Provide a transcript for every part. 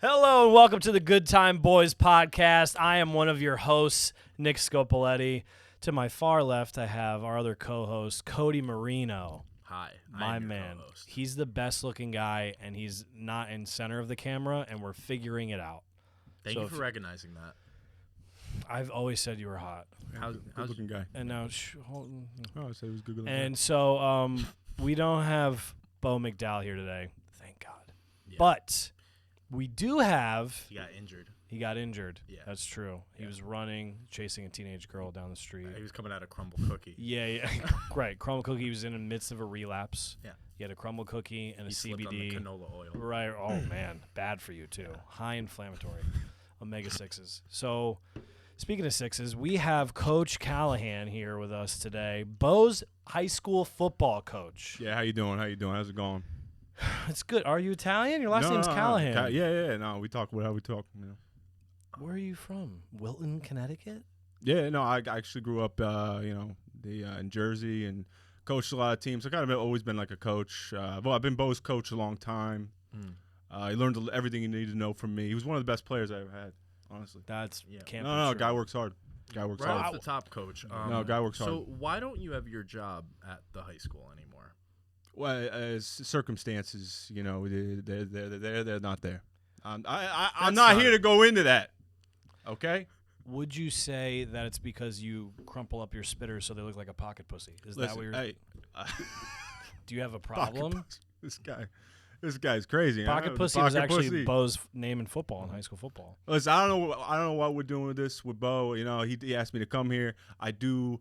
Hello and welcome to the Good Time Boys podcast. I am one of your hosts, Nick Scopoletti. To my far left, I have our other co-host, Cody Marino. Hi, my I'm your man. co-host. He's the best looking guy, and he's not in center of the camera, and we're figuring it out. Thank you for recognizing that. I've always said you were hot. How's good looking guy? And now, Oh, I said he was good looking. and so we don't have Beau McDowell here today, thank God. Yeah. But we do have. He got injured. He got injured. Yeah. That's true. He was running, chasing a teenage girl down the street. He was coming out of Crumble Cookie. Yeah. Right. Crumble cookie. He was in the midst of a relapse. Yeah. He had a crumble cookie and He a slipped CBD. on the canola oil. Right. Oh man, bad for you too. High inflammatory, omega 6s. So, speaking of sixes, we have Coach Callahan here with us today. Beau's high school football coach. Yeah, how you doing? How's it going? It's good. Are you Italian? Your last name's Callahan. Yeah. No, we talk how we talk. You know. Where are you from? Wilton, Connecticut? Yeah, no, I actually grew up, in Jersey and coached a lot of teams. I kind of always been like a coach. Well, I've been Beau's coach a long time. He learned everything he needed to know from me. He was one of the best players I ever had, honestly. That's can't be No, true. guy works hard. Guy works Right hard. off the top, Coach. No, guy works hard. So why don't you have your job at the high school anymore? Well, as circumstances, they're not there. I'm not here to go into that. Okay. Would you say that it's because you crumple up your spitters so they look like a pocket pussy? Is that what you're? Hey, Do you have a problem? This guy's crazy. Pocket pussy was actually Beau's name in football, in high school football. Listen, I don't know what we're doing with this with Beau. You know, he asked me to come here. I do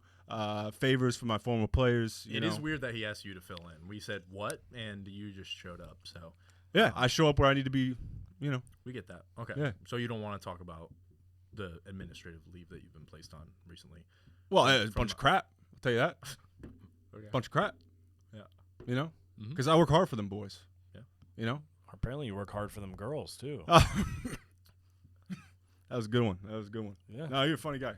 favors for my former players. It is weird that he asked you to fill in. We said what, and you just showed up. So yeah, I show up where I need to be. You know, we get that. Okay. Yeah. So you don't want to talk about the administrative leave that you've been placed on recently? Well, it's a bunch of crap. I'll tell you that. Okay. Bunch of crap. Yeah. You know, because I work hard for them boys. Yeah. You know. Apparently, you work hard for them girls too. That was a good one. Yeah. No, you're a funny guy.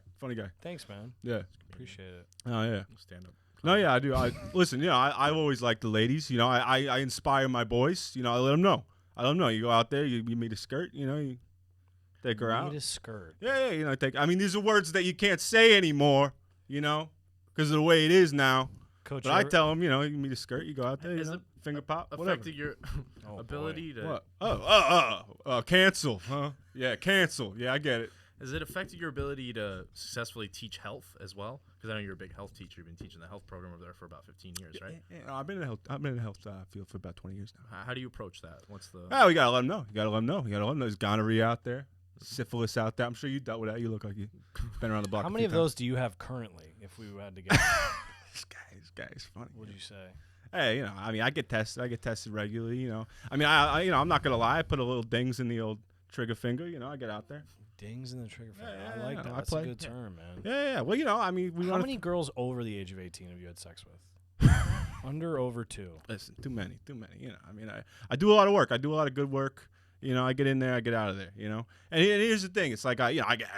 Thanks, man. Yeah. Appreciate it. Oh yeah. Stand up. No, yeah, I do. Listen. You know, I've always liked the ladies. You know, I inspire my boys. You know, I let them know. You go out there, you meet a skirt. You know, you take her out. Meet a skirt. Yeah. You know, I mean, these are words that you can't say anymore. You know, because of the way it is now. Coach, But I tell them, you know, you meet a skirt, you go out there, finger pop, whatever. Affecting your ability to. What? Cancel, huh? Yeah, cancel. Yeah, I get it. Has it affected your ability to successfully teach health as well? Because I know you're a big health teacher. You've been teaching the health program over there for about 15 years, right? Yeah, I've been in the health field for about 20 years now. How do you approach that? What's the? Oh, we gotta let them know. You gotta let them know. There's gonorrhea out there, syphilis out there. I'm sure you dealt with that. You look like you've been around the block. How many of those do you have currently? If we had to guess, This guy's funny. what'd you say? Hey, you know, I mean, I get tested regularly. You know, I mean, I'm not gonna lie. I put a little dings in the old trigger finger. You know, I get out there. Dings in the trigger finger. Yeah, I like that. I That's play. a good term, man. Yeah. Well, you know, I mean, How many girls over the age of 18 have you had sex with? Under, over 2? Listen, too many. You know, I mean, I do a lot of work. I do a lot of good work. You know, I get in there, I get out of there. You know, and here's the thing: it's like I get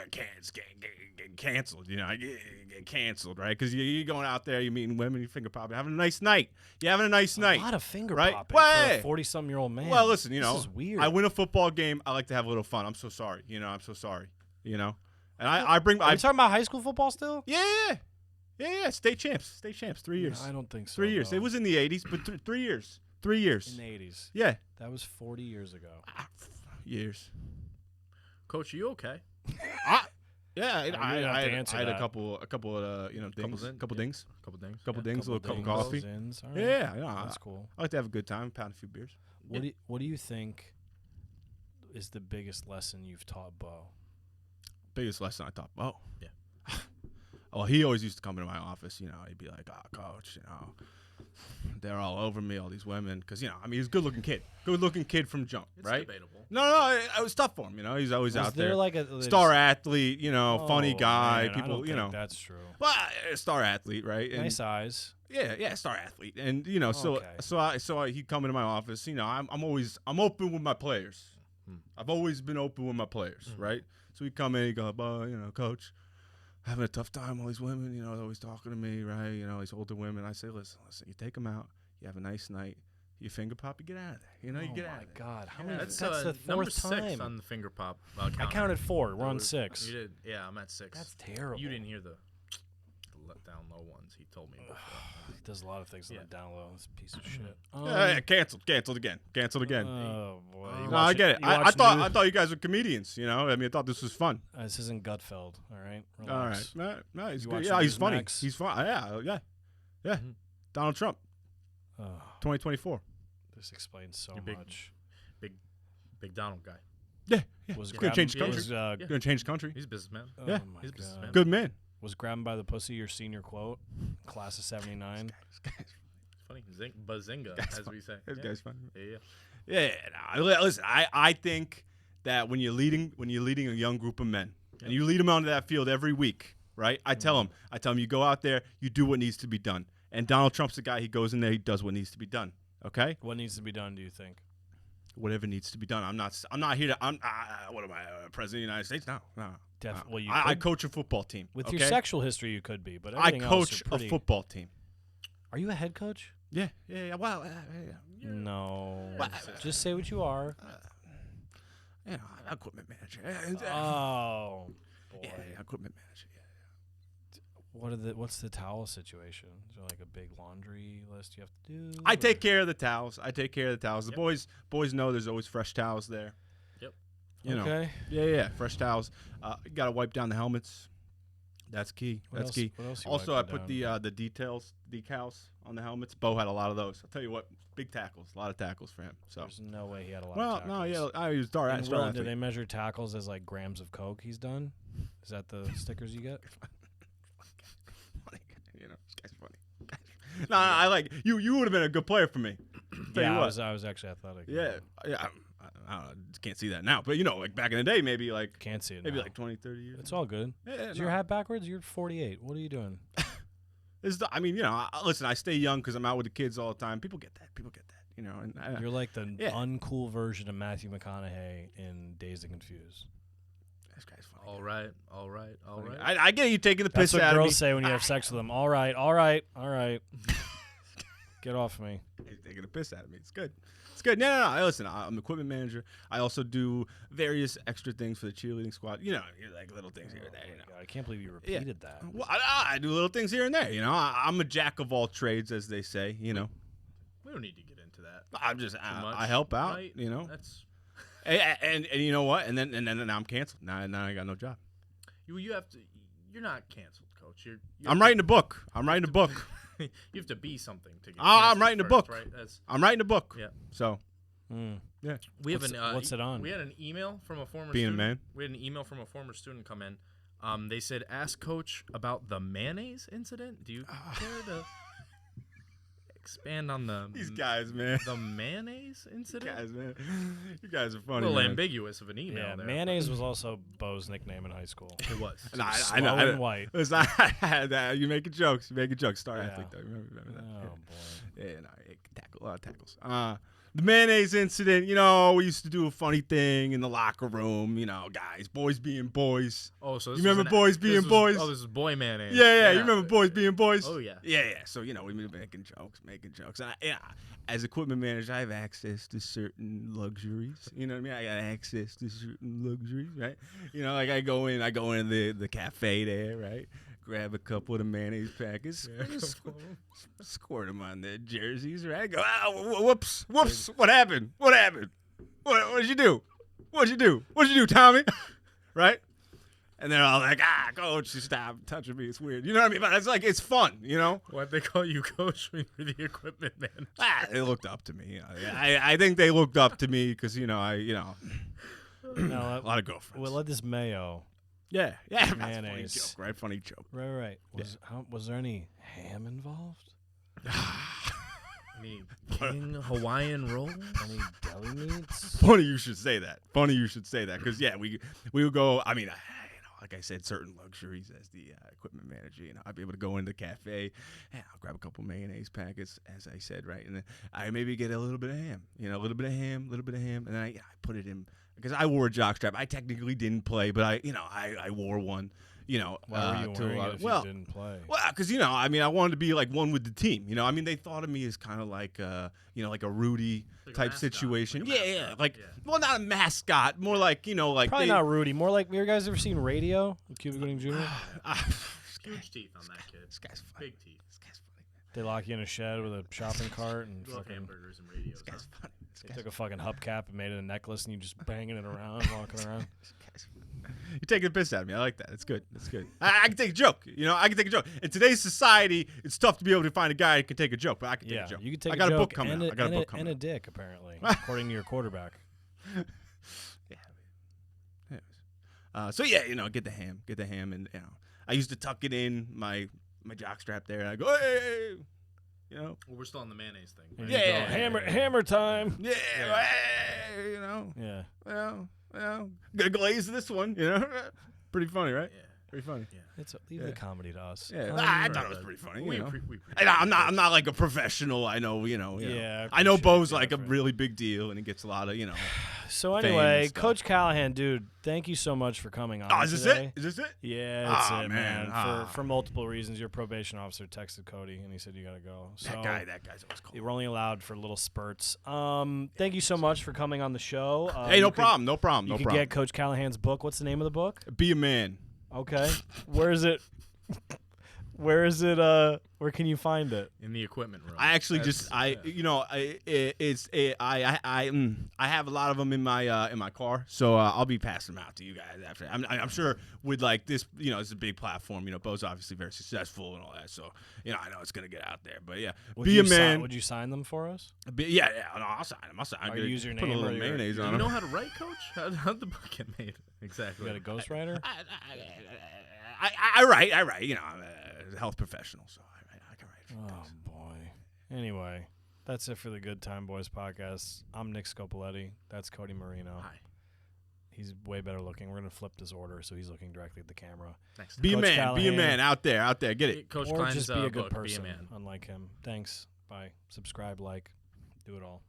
canceled. You know, I get canceled, right? Because you're going out there, you're meeting women, you finger popping, having a nice night. You're having a nice night. A lot of finger right? popping Well, for a 40-some-year-old man. Well, listen, you know, this is weird. I win a football game. I like to have a little fun. I'm so sorry. You know, I'm so sorry. You know, and I bring. Are you talking about high school football still? Yeah. State champs. 3 years. I don't think so. 3 years. No. It was in the 80s, but 3 years. 3 years. In the 80s. Yeah. That was 40 years ago. Years. Coach, are you okay? Yeah, I had a that. couple of dings, couple dings, a little cup of Dings, coffee. Zins. All right. Yeah, That's cool. I like to have a good time, pound a few beers. What do you think is the biggest lesson you've taught Beau? Biggest lesson I taught. Oh, Yeah. Well, he always used to come into my office. You know, he'd be like, "Oh, coach, you know, they're all over me, all these women." Because you know, I mean, he's a good-looking kid from jump, It's right? debatable. No, it was tough for him. You know, he's always Was out there there. like a Star athlete, you know, funny Oh, guy. man, I People, don't you know, think that's true. well, star athlete, right? And Nice eyes. Yeah, star athlete, and you know, Okay. so he'd come into my office. You know, I'm open with my players. I've always been open with my players, right? So he'd come in, he'd go, "Oh, you know, coach, having a tough time. All these women, you know, they're always talking to me, right? You know, these older women." I say, listen, you take them out, you have a nice night, You finger pop, you get out of there. You know, you get out of there. Oh my God, how Yeah, many? that's That's the number fourth 6 time. on the finger pop. I counted 4. We're on was- 6. You did, yeah. I'm at 6. That's terrible. You didn't hear the down low ones. He told me before. He does a lot of things on the down low. This piece of shit. Yeah, canceled again. Oh boy. You No, I watch get it. you I watch thought news- I thought you guys were comedians. You know, I mean, I thought this was fun. This isn't Gutfeld. All right. All Relax. right, no, he's You good. watch Yeah, he's funny. Newsmax? He's fun. Yeah. Mhm. Donald Trump, Oh, 2024. this explains so You're big. much. Big Donald guy. Yeah. Was Gonna change the grabbing- country. was, Gonna change the country. He's a businessman. oh Yeah. my He's a God. businessman. Good man. Was grabbing by the pussy your senior quote, class of '79. Funny. Bazinga, Guy's as we say. This Yeah. guy's funny. Yeah. Yeah. Listen, I think that when you're leading a young group of men and you lead them onto that field every week, right? I tell them you go out there, you do what needs to be done. And Donald Trump's the guy. He goes in there, he does what needs to be done. Okay. What needs to be done? Do you think? Whatever needs to be done. I'm not here to. What am I, president of the United States? No. Well, you I could- coach a football team. With okay? your sexual history, you could be, but I everything else, coach you're pretty- a football team. Are you a head coach? Yeah. Well, No. Well, Just say what you are. equipment manager. Oh boy. Yeah, equipment manager. What's the towel situation? Is there like a big laundry list you have to do? I or- take care of the towels. The Yep. boys know there's always fresh towels there. Yep. You know. Okay. Yeah, fresh towels. You got to wipe down the helmets. That's key. What That's else- key. what else you Also, I wiping put down? the decals on the helmets. Beau had a lot of those. I'll tell you what, big tackles, a lot of tackles for him. So, There's no way he had a lot well, of no, tackles. yeah, I was star And star Will, do athlete. they measure tackles as like grams of coke he's done? Is that the stickers you get? Funny. You know, this guy's funny. No, I like you. You would have been a good player for me. Tell you Yeah, what. I was actually athletic. Yeah. I don't know, can't see that now, but you know, like back in the day, maybe like Can't see it maybe now. like 20, 30 years. It's all good. Yeah, Is no. your hat backwards? You're 48. What are you doing? I mean, you know, listen, I stay young because I'm out with the kids all the time. People get that. You know, and You're like the Yeah. uncool version of Matthew McConaughey in Dazed and Confused. this guy's funny. All right. I get you taking the That's piss what out of me. girls say when you have sex with them. All right. Get off me. He's taking the piss out of me. It's good. It's good. No. Listen, I'm the equipment manager. I also do various extra things for the cheerleading squad. You know, like little things here and there. You know. God, I can't believe you Yeah. repeated that. Well, I do little things here and there. You know, I'm a jack of all trades, as they say. You know, We don't need to get into that. I'm just too much, I help out. right? You know, That's and you know what? And then I'm canceled. Now I got no job. you have to. You're not canceled, coach. I'm writing a book. You have to be something to get. I'm canceled writing a first, book. Right. That's I'm writing a book. yeah. So Mm. We have What's it on? We had an email from a former Being a student. man. We had an email from a former student come in. They said, "Ask coach about the mayonnaise incident. Do you care to expand on these guys, man. the mayonnaise incident?" Guys, man. You guys are A funny. little man. ambiguous of an email. Yeah, there, mayonnaise was also Beau's nickname in high school. but It was. No, Slow I know. and white. Listen, I had that. You making jokes. Star Yeah. athlete, though. Remember that? Oh boy. Yeah, no, a lot of tackles. The mayonnaise incident, you know, we used to do a funny thing in the locker room, you know, guys, boys being boys. Oh, so this You remember was boys being boys? Oh, this is boy mayonnaise. Yeah, you remember boys being boys? Oh, yeah. Yeah. So, you know, we been making jokes. And as equipment manager, I have access to certain luxuries. You know what I mean? I got access to certain luxuries, right? You know, like I go in the cafe there, right? Grab a couple of the mayonnaise packets, squirt them on their jerseys, right? Go, whoops! What happened? What did you do? What'd you do, Tommy? Right? And they're all like, coach, stop touching me. It's weird. You know what I mean? But it's like, it's fun, you know? Why'd they call you coach when you're the equipment manager? They looked up to me. I think they looked up to me because, you know, No, a lot of girlfriends. well, let this mayo. Yeah. That's a funny Mayonnaise. joke, right? Funny joke. Right. Was there any ham involved? Any king Hawaiian roll? Any deli meats? Funny you should say that. Because, yeah, we would go, I mean, like I said, certain luxuries as the equipment manager. You know, I'd be able to go into the cafe, I'll grab a couple mayonnaise packets, as I said, right? And then I maybe get a little bit of ham, and then I put it in, because I wore a jockstrap. I technically didn't play, but I wore one, you know, Why were you to wearing it if well, you didn't play? well, because you know, I mean, I wanted to be like one with the team. You know, I mean, they thought of me as kind of like, you know, like a Rudy Like a type mascot, situation. like a yeah, mascot, like yeah. well, not a mascot, more like you know, like Probably they, not Rudy. More like, you guys ever seen Radio with Cuba Gooding Jr.? Huge teeth on that kid. This guy's funny. Big teeth. This guy's funny. They lock you in a shed with a shopping cart and Love fucking. hamburgers and radios. This guy's funny. This They guy's took a fucking hubcap and made it a necklace, and you just banging it around, walking around. You're taking a piss out of me. I like that. It's good. It's good. I can take a joke. You know, I can take a joke. In today's society, it's tough to be able to find a guy who can take a joke, but I can take Yeah, a joke. you could take I got a a joke book coming and out. a, I got a and book a, coming and a out. dick, apparently, according to your quarterback. Yeah. So yeah, you know, get the ham, and you know, I used to tuck it in my jockstrap there, and I go, hey, you know, Well, we're still on the mayonnaise thing. And right? you Yeah. go, hammer time. yeah, Yeah. hey, you know, Yeah. well, gonna glaze this one, you know, pretty funny, right? Yeah. Pretty funny. Leave Yeah. the comedy to us. Yeah, Oh, I you're thought right. it was pretty funny. We You know? appreciate And I'm it. not like a professional. I know, you know. Yeah, I know appreciate Beau's the like a effort. really big deal, and he gets a lot of, you know. So Fame and anyway, stuff. Coach Callahan, dude, thank you so much for coming on. Oh, is this today. it? Is this it? Yeah, that's Ah, it, man. man. Ah. For multiple reasons, your probation officer texted Cody and he said you gotta go. So That guy's always cool. we're only allowed for little spurts. Thank you so much for coming on the show. Hey, no you could- problem. No problem. You No can problem. get Coach Callahan's book. What's the name of the book? Be a man. Okay. Where is it? Where is it? Where can you find it? In the equipment room. I actually That's- yeah. you know, I have a lot of them in my car, so I'll be passing them out to you guys after. I'm sure with like this, you know, it's a big platform. You know, Beau's obviously very successful and all that, so you know, I know it's gonna get out there. But yeah, Would be you a man. would you sign them for us? Yeah, no, I'll sign him. Or use your Put a name little or your- mayonnaise on You him. know how to write, Coach? How'd the book get made? Exactly. You got a ghostwriter? I write. You know, I'm a health professional, so I can write. Oh boy. Anyway, that's it for the Good Time Boys podcast. I'm Nick Scopoletti. That's Cody Marino. Hi. He's way better looking. We're gonna flip this order so he's looking directly at the camera. Next Be a Coach man. Be a Callahan. man out there. Get it. Coach or Klein's just be a good book, person, Be a man. unlike him. Thanks. Bye. Subscribe, like, do it all.